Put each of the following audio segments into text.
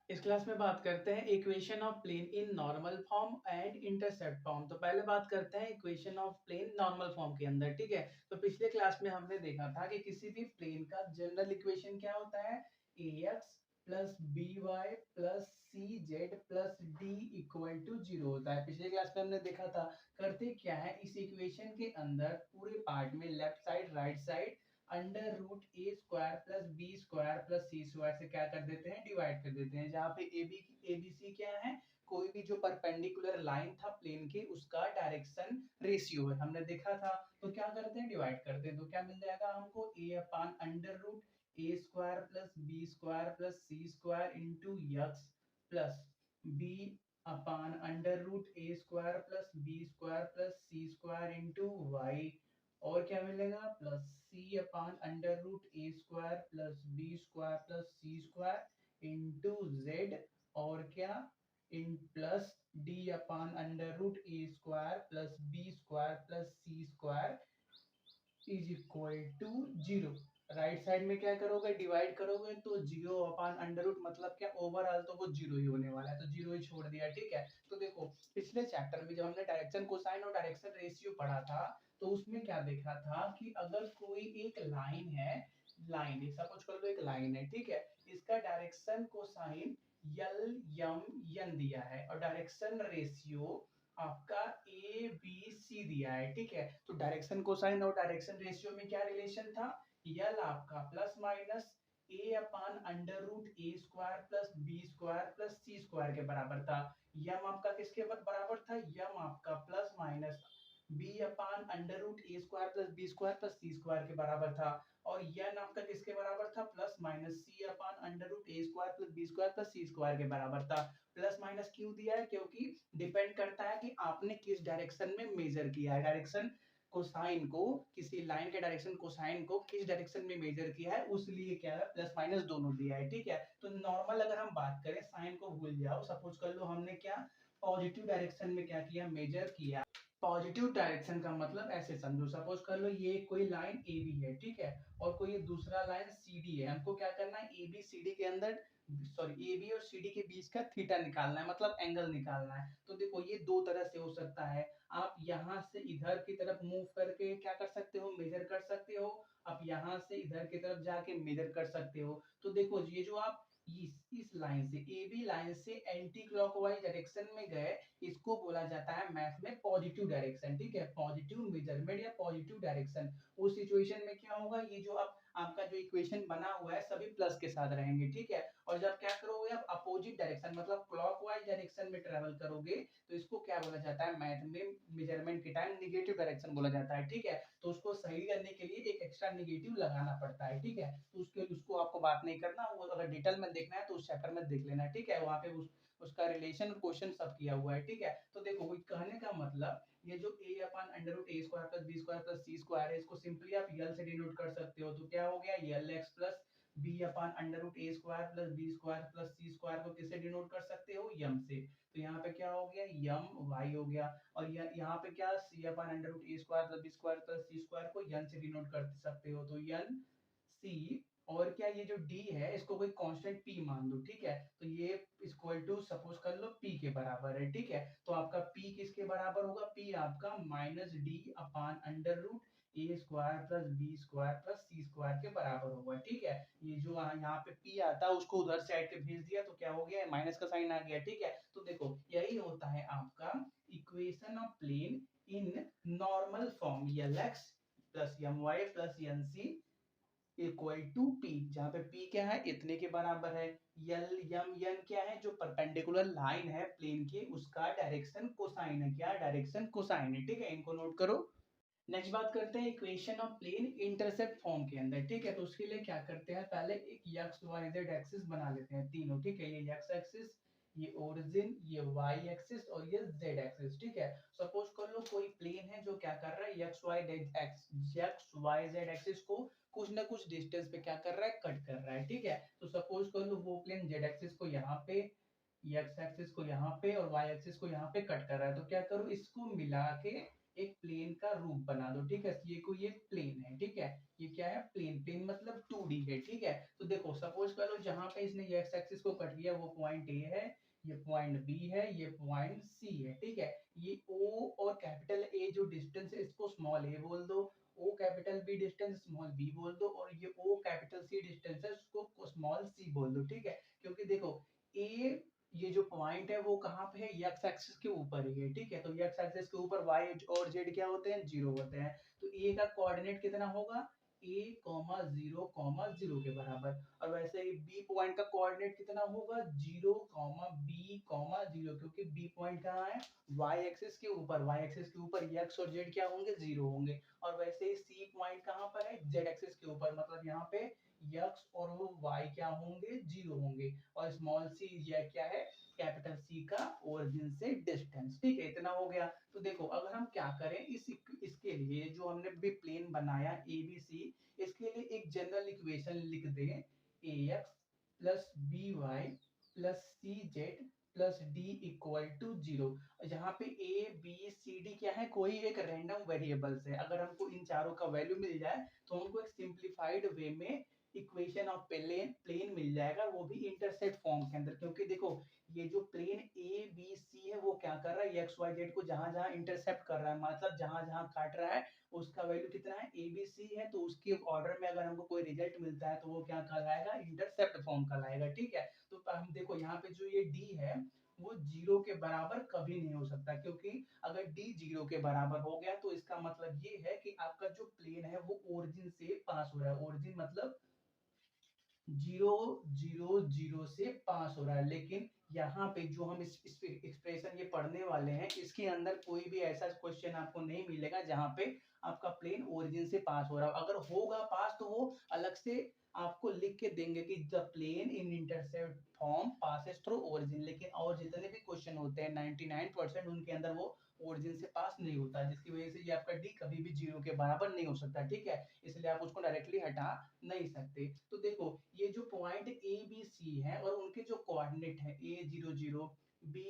इस क्लास में बात करते हैं equation of plane in normal form and intercept form. तो पहले बात करते हैं equation of plane normal form के अंदर, ठीक है। तो पिछले क्लास में हमने देखा था कि किसी भी प्लेन का जनरल इक्वेशन क्या होता है, ax plus B Y plus C Z plus D equal to zero होता है। पिछले क्लास में हमने देखा था करते क्या है, इस इक्वेशन के अंदर पूरे पार्ट में left side right side under root A square plus B square plus C square से क्या कर देते हैं, डिवाइड कर देते हैं। जहाँ पे ए बी सी क्या है, कोई भी जो परपेंडिकुलर लाइन था प्लेन के उसका डायरेक्शन रेशियो है, हमने देखा था। तो क्या करते हैं, डिवाइड करते हैं। तो क्या मिल जाएगा हमको, A upon under root A square plus B square plus C square into x plus B upon under root A square plus B square plus C square into y. और क्या मिलेगा, plus C upon under root A square plus B square plus C square into z. और क्या, इन plus D upon under root A square plus B square plus C square is equal to zero. Right side में क्या करोगे, divide करोगे तो zero अपान under root मतलब क्या, ओवरऑल तो वो जीरो ही होने वाला है, तो जीरो ही छोड़ दिया, ठीक है। तो देखो पिछले चैप्टर में जब हमने डायरेक्शन कोसाइन और डायरेक्शन रेशियो पढ़ा था, तो उसमें क्या देखा था कि अगर कोई एक लाइन है, लाइन एक सपोज कर लो एक लाइन है, ठीक है। इसका डायरेक्शन कोसाइन यल यम यन दिया है और डायरेक्शन रेशियो आपका ए बी सी दिया है, ठीक है। तो डायरेक्शन कोसाइन और डायरेक्शन रेशियो में क्या रिलेशन था, यल आपका plus minus A upon under root A square plus B square plus C square के बराबर था। यम आपका किसके बराबर था, यम आपका plus minus B upon under root A square plus B square plus C square के बराबर था। और यन आपका किसके बराबर था, plus minus C upon under root A square plus B square plus C square के बराबर था। प्लस माइनस क्यों दिया है, क्योंकि डिपेंड करता है कि आपने किस डायरेक्शन में मेजर किया है, डायरेक्शन कोसाइन को, किसी लाइन के डायरेक्शन कोसाइन को किस डायरेक्शन में मेजर किया है, उसलिए क्या है प्लस माइनस दोनों दिया है, ठीक है। तो नॉर्मल अगर हम बात करें, साइन को भूल जाओ, सपोज कर लो हमने क्या पॉजिटिव डायरेक्शन में क्या किया, मेजर किया। पॉजिटिव डायरेक्शन का मतलब ऐसे समझो, सपोज कर लो ये कोई लाइन ए बी है, ठीक है, और कोई ये दूसरा लाइन सी डी है। हमको क्या करना है, ए बी सी डी के अंदर, सॉरी ए बी और सी डी के बीच का थीटा निकालना है, मतलब एंगल निकालना है। तो देखो ये दो तरह से हो सकता है, आप यहाँ से इधर की तरफ मूव करके क्या कर सकते हो, मेजर कर सकते हो। आप यहाँ से इधर की तरफ जाके मेजर कर सकते हो। तो देखो ये जो आप इस लाइन से, ए बी लाइन से एंटी क्लॉकवाइज डायरेक्शन में गए, इसको बोला जाता है मैथ में पॉजिटिव डायरेक्शन, ठीक है। पॉजिटिव मेजरमेंट या पॉजिटिव डायरेक्शन। उस सिचुएशन में क्या होगा, ये जो आप आपका जो इक्वेशन बना हुआ है सभी प्लस के साथ रहेंगे, ठीक है। और जब क्या करोगे आप अपोजिट डायरेक्शन मतलब क्लॉकवाइज डायरेक्शन में ट्रेवल करोगे, तो इसको क्या बोला जाता है मैथ में, मेजरमेंट के टाइम निगेटिव डायरेक्शन बोला जाता है, ठीक है। तो उसको सही करने के लिए एक एक्स्ट्रा निगेटिव लगाना पड़ता है, ठीक है। तो उसको आपको बात नहीं करना, वो अगर डिटेल में देखना है तो उस चैप्टर में देख लेना, ठीक है। वहां पे उसका रिलेशन और क्वेश्चन सब किया हुआ है, ठीक है। तो देखो कहने का मतलब, ये जो a upon under root A square plus B square plus C square है, इसको सिंपली आप यल से डिनोट कर सकते हो। तो क्या हो गया, l x plus B upon under root A square plus B square plus C square को किससे डिनोट कर सकते हो, यम से। तो यहाँ पे क्या हो गया, यम वाई हो गया। और यहाँ पे क्या, C upon under root A square plus B square plus C square को यन से डिनोट कर सकते हो, तो यन सी। और क्या, ये जो d है इसको कोई कांस्टेंट p मान लो, ठीक है। तो ये इक्वल टू सपोज कर लो p के बराबर है, ठीक है। तो आपका p किसके बराबर होगा, p आपका minus D upon under root A square plus B square plus C square के बराबर होगा, ठीक है। ये जो यहाँ पे p आता है उसको उधर साइड के भेज दिया, तो क्या हो गया, माइनस का साइन आ गया, ठीक है। तो देखो यही होता है आपका equation of plane in normal form, L x plus M Y plus N C equal to P, जहां पे पी क्या है, इतने के बराबर है। यल यम यन क्या है, जो परपेंडिकुलर लाइन है प्लेन के उसका डायरेक्शन कोसाइन है, क्या डायरेक्शन कोसाइन है, ठीक है। इनको नोट करो। नेक्स्ट बात करते हैं equation of plane intercept form के अंदर, ठीक है। तो उसके लिए क्या करते हैं, पहले एक एक्स वाई जेड एक्सिस बना लेते हैं तीनों, ठीक है। ये एक्स एक्सिस, ये ओरिजिन, ये वाई एक्सिस और ये जेड एक्सिस, ठीक है। सपोज कर लो कोई प्लेन है जो क्या कर रहा है, एक्स वाई जेड एक्सिस को कुछ ना कुछ डिस्टेंस पे क्या कर रहा है, कट कर रहा है, ठीक है। तो सपोज कर लो वो प्लेन जेड एक्सिस को यहाँ पे, एक्स एक्सिस को यहाँ पे और वाई एक्सिस को यहाँ पे कट कर रहा है। तो क्या करो, इसको मिला के एक प्लेन का रूप बना दो, ठीक है। ये कोई एक प्लेन है, ठीक है। ये क्या है? प्लेन। प्लेन मतलब 2D है, ठीक है। तो देखो सपोज करो जहां पे इसने एक्स एक्सिस को कट किया वो पॉइंट ए है, ये पॉइंट बी है, ये पॉइंट सी है, ठीक है। ये ओ और कैपिटल ए जो डिस्टेंस है इसको स्मॉल ए बोल दो, O capital B distance small B बोल दो, और ये ओ कैपिटल सी डिस्टेंस है उसको स्मॉल सी बोल दो, ठीक है। क्योंकि देखो ए ये जो पॉइंट है वो कहाँ पे है? एक्स एक्सिस के ऊपर ही है, ठीक है। तो एक्स एक्सिस के ऊपर वाई और जेड क्या होते हैं? जीरो होते हैं। तो ए का कोऑर्डिनेट कितना होगा? ए कॉमा जीरो के बराबर। और वैसे ही बी पॉइंट का कोऑर्डिनेट कितना होगा? Zero comma B comma zero, क्योंकि बी पॉइंट कहाँ है? वाई एक्सिस के ऊपर। वाई एक्सिस के ऊपर एक्स और जेड क्या होंगे? जीरो होंगे। और वैसे ही सी पॉइंट कहाँ पर है? जेड एक्सिस के ऊपर, मतलब यहाँ पे एक्स और वो वाई क्या होंगे? जीरो होंगे। और स्मॉल सी यह क्या है? कैपिटल सी का ओरिजिन से डिस्टेंस, ठीक है। इतना हो गया। तो देखो अगर हम क्या करें इसके लिए जो हमने भी प्लेन बनाया ए बी सी, इसके लिए एक जनरल इक्वेशन लिख दें, A x plus B Y plus C Z plus D equal to zero. यहाँ पे ए बी सी डी क्या है? कोई एक रैंडम वेरिएबल्स है। अगर हमको इन चारों का वैल्यू मिल जाए तो हमको एक सिंप्लीफाइड वे में इक्वेशन ऑफ प्लेन मिल जाएगा, वो भी इंटरसेप्ट फॉर्म के अंदर। क्योंकि देखो ये जो प्लेन ए बी सी है वो क्या कर रहा है? एक्स वाई जेड को जहां जहां इंटरसेप्ट कर रहा है, मतलब जहां जहां काट रहा है उसका वैल्यू कितना है? ए बी सी है। तो उसके ऑर्डर में अगर हमको कोई रिजल्ट मिलता है तो वो क्या कहलाएगा? इंटरसेप्ट फॉर्म कहलाएगा, ठीक है। तो हम देखो यहाँ पे जो ये डी है वो जीरो के बराबर कभी नहीं हो सकता, क्योंकि अगर डी जीरो के बराबर हो गया तो इसका मतलब ये है कि आपका जो प्लेन है वो ओरिजिन से पास हो रहा है। ओरिजिन मतलब जीरो जीरो जीरो से पास हो रहा है। लेकिन यहाँ पे जो हम इस एक्सप्रेशन ये पढ़ने वाले हैं इसके अंदर कोई भी ऐसा क्वेश्चन आपको नहीं मिलेगा जहाँ पे आपका प्लेन ओरिजिन से पास हो रहा है। अगर होगा पास तो वो अलग से आपको लिख के देंगे कि the plane in intercept form passes through origin. लेकिन और जितने भी क्वेश्चन होते हैं 99% उनके अंदर वो ओरिजिन से पास नहीं होता, जिसकी वजह से ये आपका डी कभी भी जीरो के बराबर नहीं हो सकता, ठीक है। इसलिए आप उसको डायरेक्टली हटा नहीं सकते। तो देखो ये जो पॉइंट ए बी सी है और उनके जो कोऑर्डिनेट है ए जीरो जीरो, बी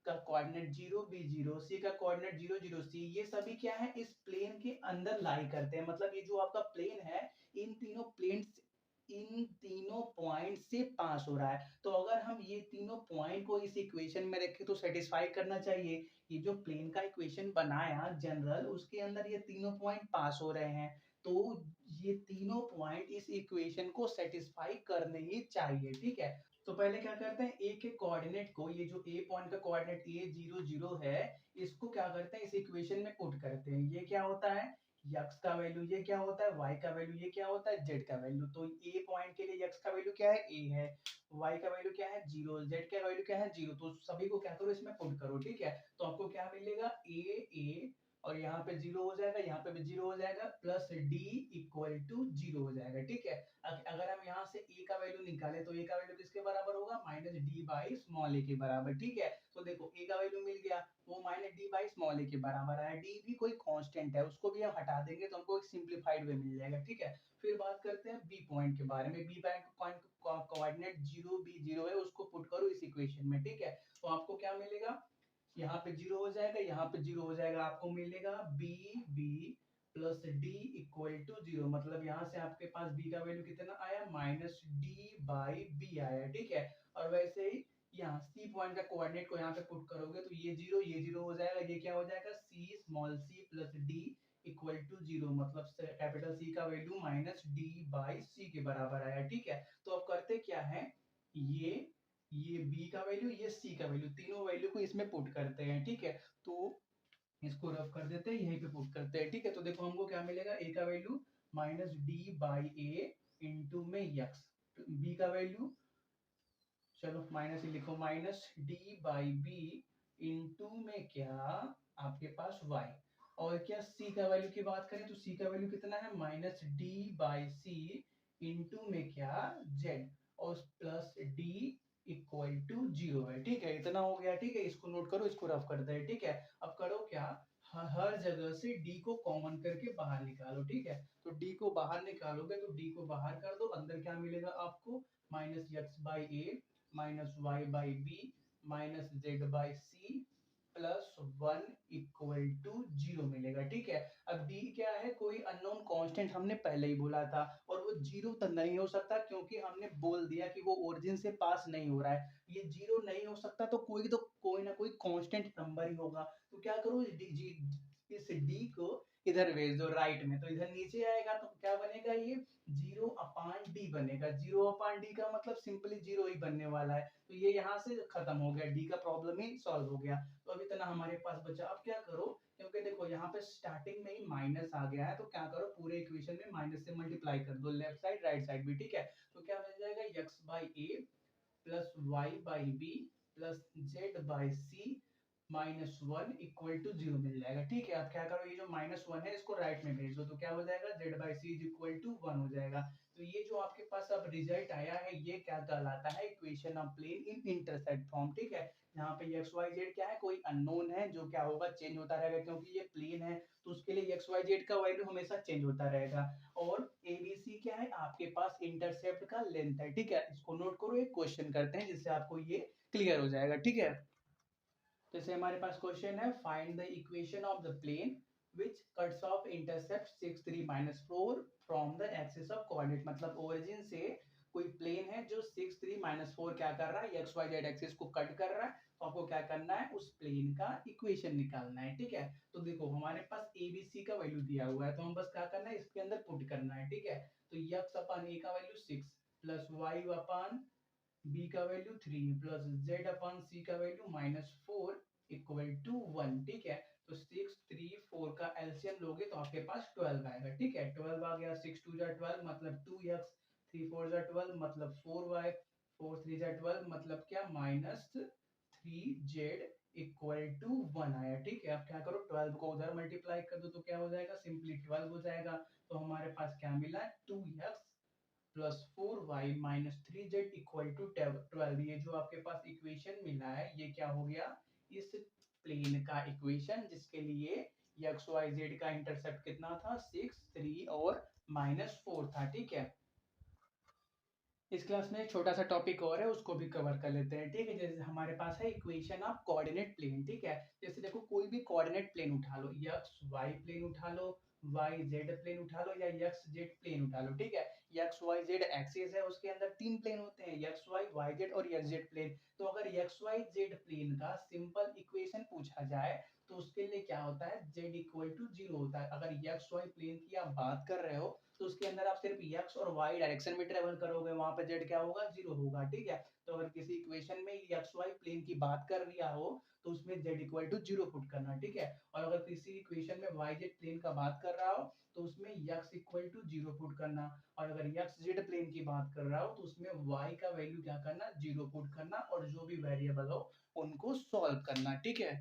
का कोऑर्डिनेट जीरो, बी जीरो, सी का कोऑर्डिनेट जीरो जीरो सी, ये सभी क्या है? इस प्लेन के अंदर लाई करते हैं। मतलब ये जो आपका प्लेन है इन तीनों पॉइंट से पास हो रहा है। तो अगर हम ये तीनों पॉइंट को इस इक्वेशन में रखें तो सेटिस्फाई करना चाहिए। ये जो प्लेन का इक्वेशन बनाया जनरल, उसके अंदर ये तीनों पॉइंट पास हो रहे हैं। तो ये तीनों पॉइंट इस इक्वेशन को सेटिस्फाई करने ही चाहिए, ठीक है। तो पहले क्या करते हैं? ए के कोऑर्डिनेट को, ये जो ए पॉइंट का कोऑर्डिनेट ए जीरो जीरो है, इसको क्या करते हैं? इस इक्वेशन में पुट करते हैं। ये क्या होता है? x का वैल्यू, ये क्या होता है? y का वैल्यू, ये क्या होता है? z का वैल्यू। तो ए पॉइंट के लिए x का वैल्यू क्या है? a है। y का वैल्यू क्या है? जीरो। z का वैल्यू क्या है? जीरो। तो सभी को क्या करो? इसमें पुट करो, ठीक है। तो आपको क्या मिलेगा? a और यहाँ पे जीरो हो जाएगा, यहाँ पे भी जीरो हो जाएगा, plus D equal to zero हो जाएगा, ठीक है। अगर हम यहाँ से ए का वैल्यू निकाले तो ए का वैल्यू किसके बराबर होगा? माइनस डी बाई स्मॉल ए के बराबर, ठीक है। तो देखो ए का वैल्यू मिल गया, वो माइनस डी बाई स्मॉल ए के बराबर है। डी भी कोई कांस्टेंट है, उसको भी हम हटा देंगे तो हमको एक सिंप्लीफाइड वे मिल जाएगा, ठीक है। फिर बात करते हैं बी पॉइंट के बारे में। B point coordinate zero B zero है, उसको पुट करो इस इक्वेशन में, ठीक है। तो आपको क्या मिलेगा? यहाँ पे जीरो हो जाएगा, यहाँ पे जीरो हो जाएगा, आपको मिलेगा B B plus D equal to zero. मतलब यहाँ से आपके पास बी का वैल्यू कितना आया? माइनस डी बाई बी आया, ठीक है। और वैसे ही यहाँ सी पॉइंट का कोऑर्डिनेट को यहाँ पे पुट करोगे तो ये जीरो हो जाएगा, ये क्या हो जाएगा? C small C plus D equal to zero. मतलब कैपिटल सी का value minus D by C के बराबर आया, ठीक है। तो अब करते क्या है? ये ये b का वैल्यू, ये c का वैल्यू, तीनों वैल्यू को इसमें पुट करते हैं, ठीक है। तो इसको रफ कर देते हैं, यहीं पे पुट करते हैं, ठीक है। तो देखो हमको क्या मिलेगा? a का value minus D by A into में x, b का वैल्यू, चलो माइनस ही लिखो, minus D by B into में क्या? आपके पास y। और क्या c का वैल्यू की बात करें तो c का वैल्यू कितना है? Minus D by C into में क्या? z। और plus d equal to zero है, ठीक है। इतना हो गया, ठीक है। इसको नोट करो, इसको रफ करते हैं, ठीक है। अब करो क्या? हर जगह से d को कॉमन करके बाहर निकालो, ठीक है। तो d को बाहर निकालोगे तो d को बाहर कर दो, अंदर क्या मिलेगा आपको? Minus X by A minus Y by B minus Z by C plus 1 equal to 0 मिलेगा। ठीक है, अब डी क्या है, कोई अननोन कांस्टेंट हमने पहले ही बोला था, और वो 0 तो नहीं हो सकता क्योंकि हमने बोल दिया कि वो ओरिजिन से पास नहीं हो रहा है। ये 0 नहीं हो सकता तो कोई ना कोई कांस्टेंट नंबर ही होगा। तो क्या करो, इस डी को इधर भेज दो राइट में, तो इधर नीचे आएगा तो क्या बनेगा, ये 0/d बनेगा। 0/d का मतलब सिंपली 0 ही बनने वाला है, तो ये यहाँ से खत्म हो गया, डी का प्रॉब्लम ही सॉल्व हो गया। तो अब इतना हमारे पास बचा। अब क्या करो, क्योंकि देखो यहाँ पे स्टार्टिंग में ही माइनस आ गया है, तो क्या करो, पूरे इक्वेशन में माइनस से मल्टीप्लाई कर दो, लेफ्ट साइड राइट साइड भी। ठीक है, तो क्या मिल जाएगा, x/a plus y/b plus z/c -1 equal to 0 मिल जाएगा। ठीक है, अब क्या करो, ये जो -1 है इसको राइट में भेज दो, तो क्या हो जाएगा, z/c इज इक्वल टू 1 हो जाएगा। तो ये जो आपके पास अब रिजल्ट आया है, ये क्या कहलाता है, equation of plane in intercept form. ठीक है, यहाँ पे एक्स वाई जेड क्या है, कोई अननोन है जो क्या होगा, चेंज होता रहेगा, क्योंकि ये प्लेन है तो उसके लिए एक्स वाई जेड का वैल्यू हमेशा चेंज होता रहेगा। और एबीसी क्या है, आपके पास इंटरसेप्ट का लेंथ है। ठीक है, इसको नोट करो, एक क्वेश्चन करते हैं जिससे आपको ये क्लियर हो जाएगा। ठीक है, जैसे हमारे पास क्वेश्चन है, find the equation of the plane which cuts off intercept 6 3 -4 from the axis of coordinate. मतलब ओरिजिन से कोई प्लेन है जो 6 3 -4 क्या कर रहा है, एक्स वाई जेड एक्सिस को कट कर रहा है, तो आपको क्या करना है, उस प्लेन का इक्वेशन निकालना है। ठीक है, तो देखो हमारे पास ए बी सी का वैल्यू दिया हुआ है, तो हम बस क्या करना है, इसके अंदर पुट करना है। ठीक है, तो x अपन ए का वैल्यू 6 प्लस y अपन b का वैल्यू 3 प्लस z अपन c का वैल्यू -4 इक्वल टू 1। ठीक है, तो 6 3 4 का एलसीएम लोगे तो आपके पास 12 आएगा। ठीक है, 12 आ गया, 6 2 जा 12 मतलब 2x, 3 4 जा 12 मतलब 4y, 4 3 जा 12 मतलब क्या, -3z इक्वल टू 1 आया। ठीक है, अब क्या करो, 12 को उधर मल्टीप्लाई कर दो तो क्या हो जाएगा, सिंपली 12 हो जाएगा। तो हमारे पास क्या मिला, 2x plus 4y minus 3z equal to 12। ये जो आपके पास इक्वेशन मिला है, ये क्या हो गया, इस प्लेन का इक्वेशन, जिसके लिए एक्स वाई जेड का इंटरसेप्ट कितना था, 6 3 और -4 था। ठीक है, इस क्लास में एक छोटा सा टॉपिक और है, उसको भी कवर कर लेते हैं। ठीक है, जैसे हमारे पास है इक्वेशन ऑफ कोऑर्डिनेट प्लेन। ठीक है, जैसे देखो कोई भी कोऑर्डिनेट प्लेन उठा लो, एक्स वाई प्लेन उठा लो, वाई जेड प्लेन उठा लो, या एक्स जेड प्लेन उठा लो। ठीक है, एक्स वाई जेड एक्सिस है, उसके अंदर तीन प्लेन होते हैं, एक्स वाई वाई जेड और एक्स जेड प्लेन। तो अगर एक्स वाई जेड प्लेन का सिंपल इक्वेशन पूछा जाए तो उसके लिए क्या होता है, z इक्वल टू 0 होता है। अगर एक्स वाई प्लेन की आप बात कर रहे हो तो उसके अंदर आप सिर्फ x और y डायरेक्शन में ट्रेवल करोगे, वहां पे z क्या होगा, 0 होगा। ठीक है, तो अगर किसी इक्वेशन में एक्स वाई प्लेन की बात कर रिया हो तो उसमें z इक्वल टू 0 पुट करना। ठीक है, और अगर किसी इक्वेशन में वाई जेड प्लेन का बात कर रहा हो तो उसमें x इक्वल टू 0 पुट करना, और अगर एक्स जेड प्लेन की बात कर रहा हो तो उसमें y का वैल्यू क्या करना, 0 पुट करना, और जो भी वेरिएबल हो उनको सॉल्व करना। ठीक है,